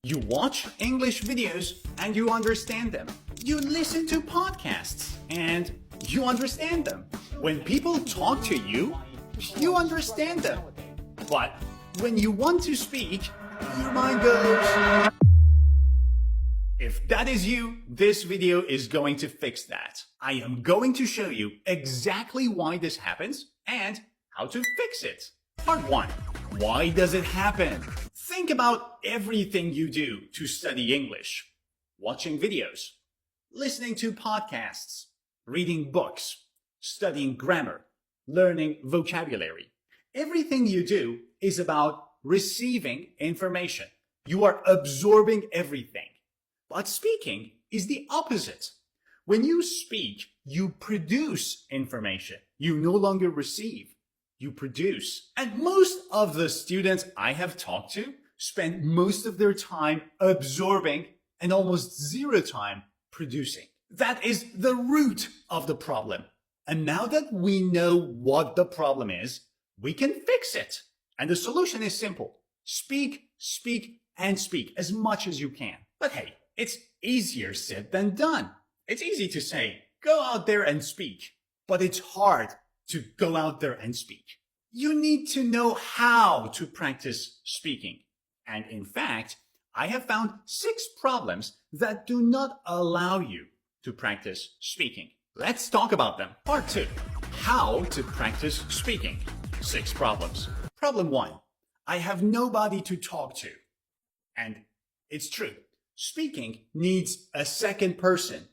You watch English videos and you understand them. You listen to podcasts and you understand them. When people talk to you, you understand them. But when you want to speak, your mind goes. If that is you, this video is going to fix that. I am going to show you exactly why this happens and how to fix it. Part 1. Why does it happen? Think about everything you do to study English. Watching videos, listening to podcasts, reading books, studying grammar, learning vocabulary. Everything you do is about receiving information. You are absorbing everything. But speaking is the opposite. When you speak, you produce information. You no longer receive. You produce. And most of the students I have talked to spend most of their time absorbing and almost zero time producing. That is the root of the problem. And now that we know what the problem is, we can fix it. And the solution is simple. Speak, speak, and speak as much as you can. But hey, it's easier said than done. It's easy to say, go out there and speak. But it's hard to go out there and speak. You need to know how to practice speaking. And in fact, I have found 6 problems that do not allow you to practice speaking. Let's talk about them. Part 2. How to practice speaking. 6 problems. Problem 1. I have nobody to talk to. And it's true. Speaking needs a second person.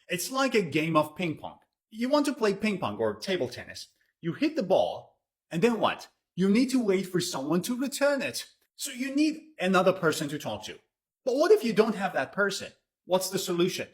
It's like a game of ping pong. You want to play ping pong or table tennis. You hit the ball, and then what? You need to wait for someone to return it. So you need another person to talk to. But what if you don't have that person? What's the solution?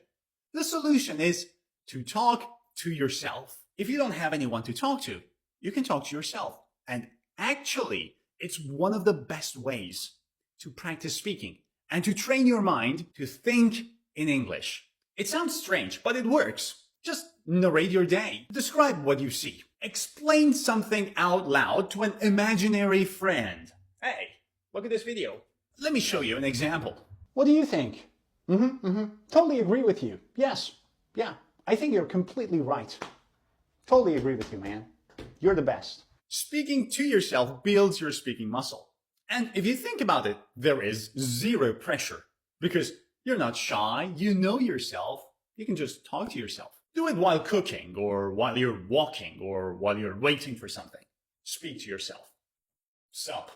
The solution is to talk to yourself. If you don't have anyone to talk to, you can talk to yourself. And actually, it's one of the best ways to practice speaking and to train your mind to think in English. It sounds strange, but it works. Just narrate your day. Describe what you see. Explain something out loud to an imaginary friend. Hey, look at this video. Let me show you an example. What do you think? Totally agree with you. Yes. Yeah. I think you're completely right. Totally agree with you, man. You're the best. Speaking to yourself builds your speaking muscle. And if you think about it, there is zero pressure because you're not shy. You know yourself. You can just talk to yourself. Do it while cooking or while you're walking or while you're waiting for something. Speak to yourself. Sup.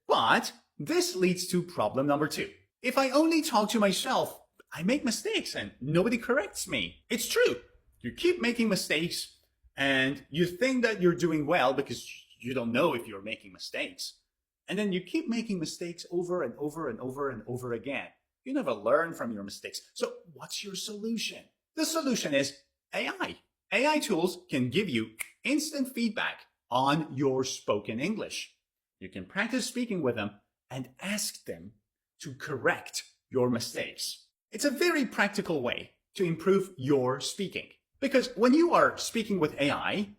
But this leads to problem number 2. If I only talk to myself, I make mistakes and nobody corrects me. It's true. You keep making mistakes and you think that you're doing well because you don't know if you're making mistakes. And then you keep making mistakes over and over and over and over again. You never learn from your mistakes. So what's your solution? The solution is AI. AI tools can give you instant feedback on your spoken English. You can practice speaking with them and ask them to correct your mistakes. It's a very practical way to improve your speaking. Because when you are speaking with AI,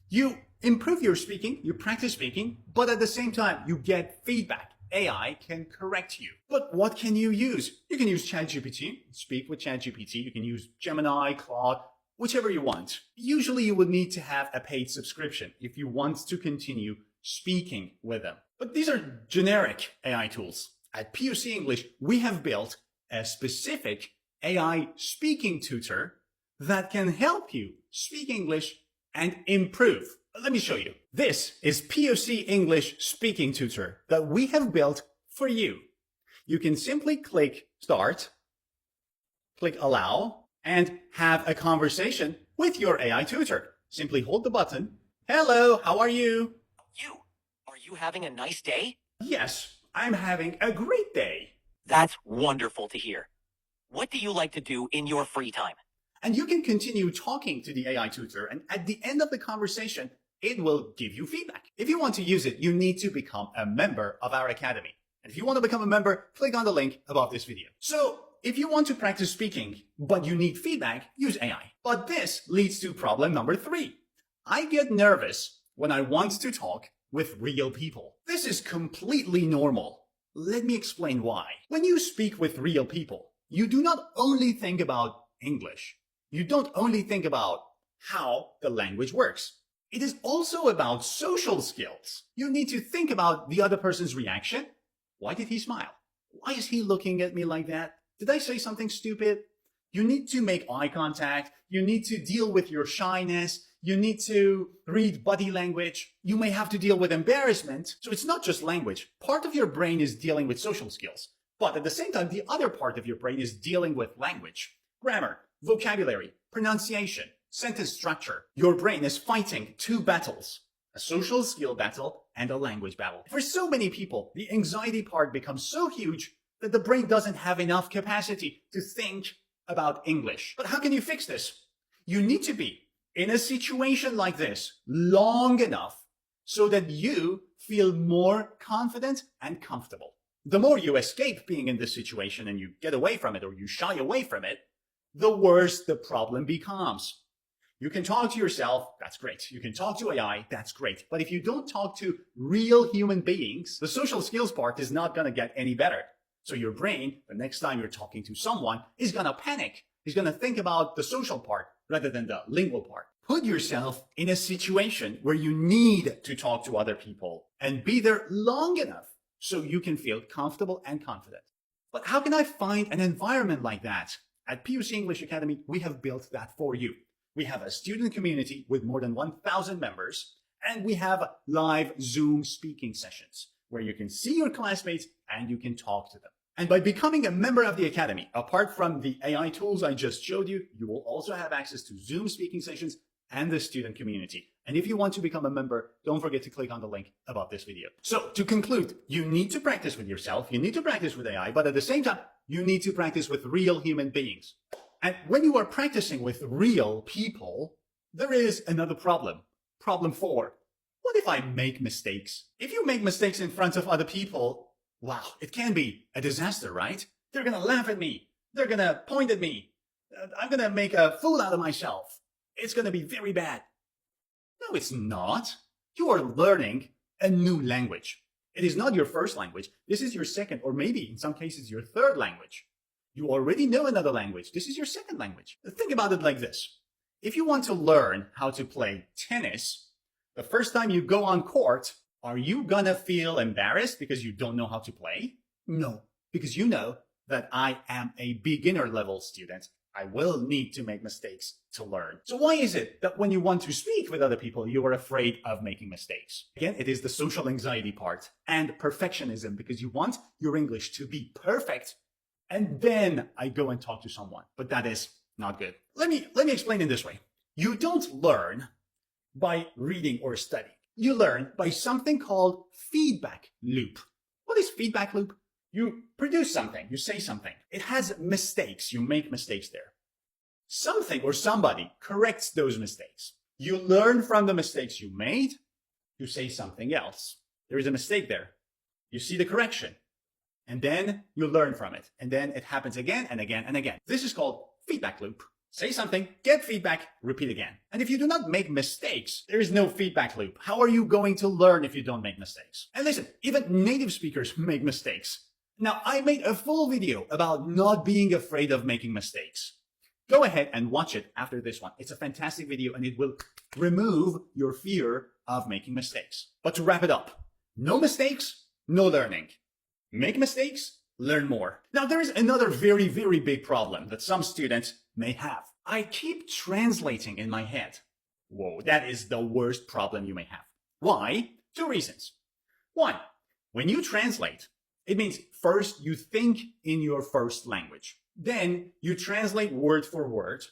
you improve your speaking, you practice speaking, but at the same time, you get feedback. AI can correct you. But what can you use? You can use ChatGPT, speak with ChatGPT. You can use Gemini, Claude, whichever you want. Usually you would need to have a paid subscription if you want to continue speaking with them. But these are generic AI tools. At POC English, we have built a specific AI speaking tutor that can help you speak English and improve. Let me show you. This is POC English Speaking Tutor that we have built for you. You can simply click Start, click Allow, and have a conversation with your AI tutor. Simply hold the button. Hello, how are you? Are you having a nice day? Yes, I'm having a great day. That's wonderful to hear. What do you like to do in your free time? And you can continue talking to the AI tutor, and at the end of the conversation, it will give you feedback. If you want to use it, you need to become a member of our academy. And if you want to become a member, click on the link above this video. So, if you want to practice speaking, but you need feedback, use AI. But this leads to problem number 3. I get nervous when I want to talk with real people. This is completely normal. Let me explain why. When you speak with real people, you do not only think about English. You don't only think about how the language works. It is also about social skills. You need to think about the other person's reaction. Why did he smile? Why is he looking at me like that? Did I say something stupid? You need to make eye contact. You need to deal with your shyness. You need to read body language. You may have to deal with embarrassment. So it's not just language. Part of your brain is dealing with social skills. But at the same time, the other part of your brain is dealing with language, grammar, vocabulary, pronunciation, sentence structure. Your brain is fighting two battles, a social skill battle and a language battle. For so many people, the anxiety part becomes so huge that the brain doesn't have enough capacity to think about English. But how can you fix this? You need to be in a situation like this long enough so that you feel more confident and comfortable. The more you escape being in this situation and you get away from it or you shy away from it, the worse the problem becomes. You can talk to yourself, that's great. You can talk to AI, that's great. But if you don't talk to real human beings, the social skills part is not going to get any better. So your brain, the next time you're talking to someone, is going to panic. He's going to think about the social part rather than the lingual part. Put yourself in a situation where you need to talk to other people and be there long enough so you can feel comfortable and confident. But how can I find an environment like that? At PUC English Academy, we have built that for you. We have a student community with more than 1,000 members, and we have live Zoom speaking sessions where you can see your classmates and you can talk to them. And by becoming a member of the Academy, apart from the AI tools I just showed you, you will also have access to Zoom speaking sessions and the student community. And if you want to become a member, don't forget to click on the link above this video. So to conclude, you need to practice with yourself, you need to practice with AI, but at the same time, you need to practice with real human beings. And when you are practicing with real people, there is another problem. Problem 4. What if I make mistakes? If you make mistakes in front of other people, wow, it can be a disaster, right? They're going to laugh at me. They're going to point at me. I'm going to make a fool out of myself. It's going to be very bad. No, it's not. You are learning a new language. It is not your first language. This is your second, or maybe in some cases your third language. You already know another language. This is your second language. Think about it like this. If you want to learn how to play tennis, the first time you go on court, are you gonna feel embarrassed because you don't know how to play? No, because you know that I am a beginner level student. I will need to make mistakes to learn. So why is it that when you want to speak with other people, you are afraid of making mistakes? Again, it is the social anxiety part and perfectionism, because you want your English to be perfect. And then I go and talk to someone, but that is not good. Let me explain it this way. You don't learn by reading or studying. You learn by something called feedback loop. What is feedback loop? You produce something, you say something. It has mistakes, you make mistakes there. Something or somebody corrects those mistakes. You learn from the mistakes you made, you say something else. There is a mistake there. You see the correction. And then you learn from it. And then it happens again and again and again. This is called feedback loop. Say something, get feedback, repeat again. And if you do not make mistakes, there is no feedback loop. How are you going to learn if you don't make mistakes? And listen, even native speakers make mistakes. Now, I made a full video about not being afraid of making mistakes. Go ahead and watch it after this one. It's a fantastic video and it will remove your fear of making mistakes. But to wrap it up, no mistakes, no learning. Make mistakes, learn more. Now, there is another very, very big problem that some students may have. I keep translating in my head. Whoa, that is the worst problem you may have. Why? 2 reasons. 1, when you translate, it means first you think in your first language. Then you translate word for word.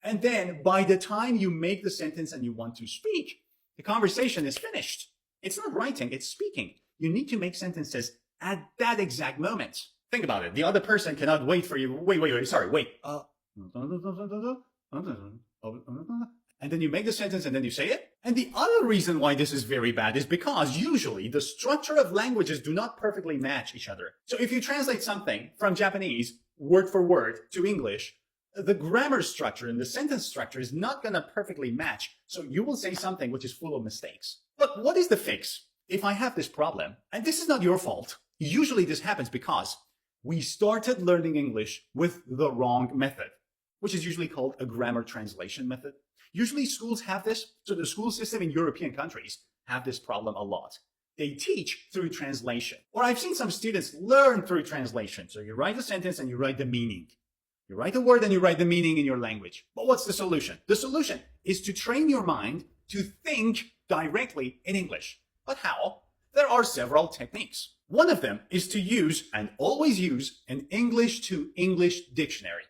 And then by the time you make the sentence and you want to speak, the conversation is finished. It's not writing, it's speaking. You need to make sentences at that exact moment. Think about it. The other person cannot wait for you. Wait. And then you make the sentence and then you say it. And the other reason why this is very bad is because usually the structure of languages do not perfectly match each other. So if you translate something from Japanese word for word to English, the grammar structure and the sentence structure is not going to perfectly match. So you will say something which is full of mistakes. But what is the fix? If I have this problem, and this is not your fault, Usually this happens because we started learning English with the wrong method, which is usually called a grammar translation method. Usually schools have this, so the school system in European countries have this problem a lot. They teach through translation. Or I've seen some students learn through translation. So you write a sentence and you write the meaning. You write a word and you write the meaning in your language. But what's the solution? The solution is to train your mind to think directly in English. But how? There are several techniques. One of them is to use and always use an English to English dictionary,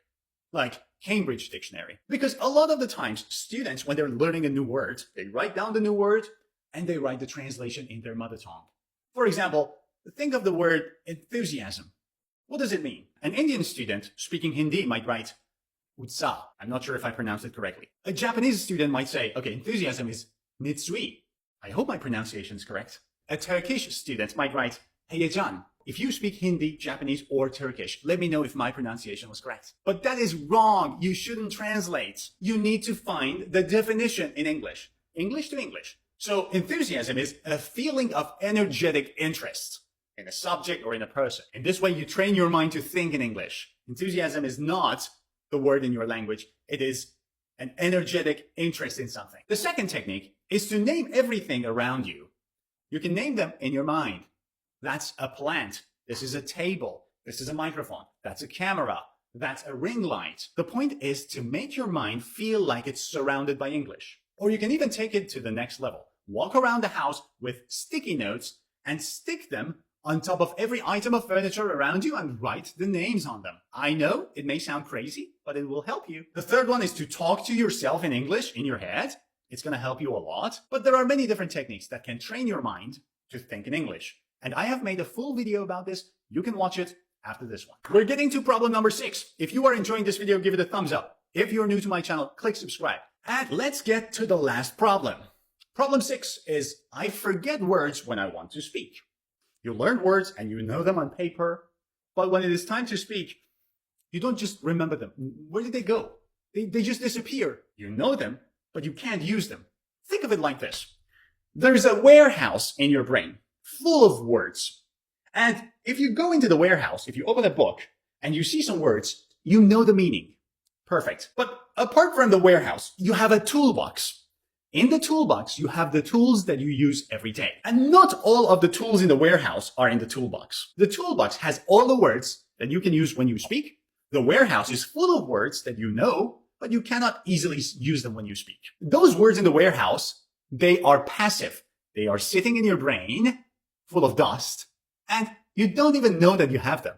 like Cambridge Dictionary. Because a lot of the times students, when they're learning a new word, they write down the new word and they write the translation in their mother tongue. For example, think of the word enthusiasm. What does it mean? An Indian student speaking Hindi might write utsaha. I'm not sure if I pronounced it correctly. A Japanese student might say, okay, enthusiasm is nitsui. I hope my pronunciation is correct. A Turkish student might write heyecan. If you speak Hindi, Japanese, or Turkish, let me know if my pronunciation was correct. But that is wrong. You shouldn't translate. You need to find the definition in English. English to English. So enthusiasm is a feeling of energetic interest in a subject or in a person. In this way, you train your mind to think in English. Enthusiasm is not the word in your language. It is an energetic interest in something. The second technique is to name everything around you. You can name them in your mind. That's a plant. This is a table. This is a microphone. That's a camera. That's a ring light. The point is to make your mind feel like it's surrounded by English. Or you can even take it to the next level. Walk around the house with sticky notes and stick them on top of every item of furniture around you and write the names on them. I know it may sound crazy, but it will help you. The third one is to talk to yourself in English in your head. It's going to help you a lot, but there are many different techniques that can train your mind to think in English. And I have made a full video about this. You can watch it after this one. We're getting to problem number 6. If you are enjoying this video, give it a thumbs up. If you're new to my channel, click subscribe. And let's get to the last problem. Problem 6 is I forget words when I want to speak. You learn words and you know them on paper, but when it is time to speak, you don't just remember them. Where did they go? They just disappear. You know them, but you can't use them. Think of it like this. There's a warehouse in your brain full of words. And if you go into the warehouse, if you open a book and you see some words, you know the meaning. Perfect. But apart from the warehouse, you have a toolbox. In the toolbox, you have the tools that you use every day. And not all of the tools in the warehouse are in the toolbox. The toolbox has all the words that you can use when you speak. The warehouse is full of words that you know, but you cannot easily use them when you speak. Those words in the warehouse, they are passive. They are sitting in your brain, full of dust, and you don't even know that you have them.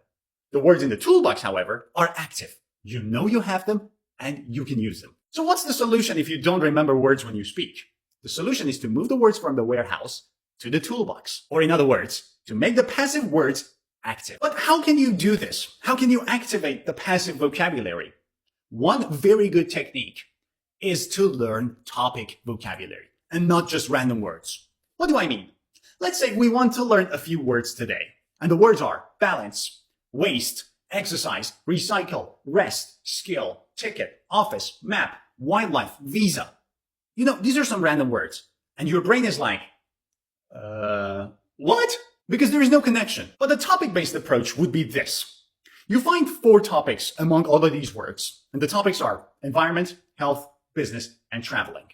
The words in the toolbox, however, are active. You know you have them, and you can use them. So what's the solution if you don't remember words when you speak? The solution is to move the words from the warehouse to the toolbox. Or in other words, to make the passive words active. But how can you do this? How can you activate the passive vocabulary? One very good technique is to learn topic vocabulary and not just random words. What do I mean? Let's say we want to learn a few words today. And the words are balance, waste, exercise, recycle, rest, skill, ticket, office, map, wildlife, visa. You know, these are some random words. And your brain is like, what? Because there is no connection. But the topic-based approach would be this. You find 4 topics among all of these words. And the topics are environment, health, business, and traveling.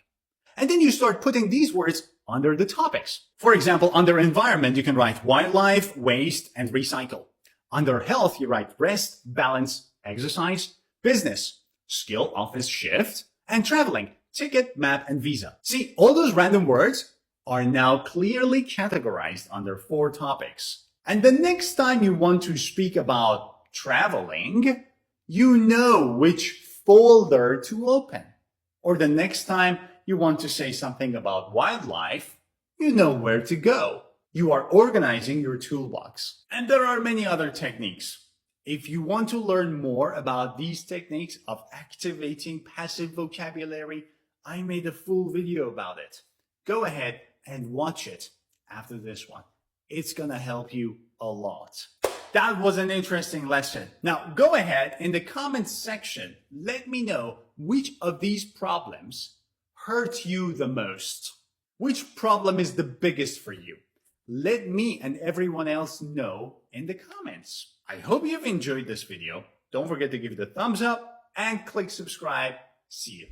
And then you start putting these words under the topics. For example, under environment, you can write wildlife, waste, and recycle. Under health, you write rest, balance, exercise, business, skill, office, shift, and traveling, ticket, map, and visa. See, all those random words are now clearly categorized under 4 topics. And the next time you want to speak about traveling, you know which folder to open. Or the next time you want to say something about wildlife, you know where to go. You are organizing your toolbox. And there are many other techniques. If you want to learn more about these techniques of activating passive vocabulary, I made a full video about it. Go ahead and watch it after this one. It's gonna help you a lot. That was an interesting lesson. Now go ahead in the comments section, let me know which of these problems hurt you the most. Which problem is the biggest for you? Let me and everyone else know in the comments. I hope you've enjoyed this video. Don't forget to give it a thumbs up and click subscribe. See you.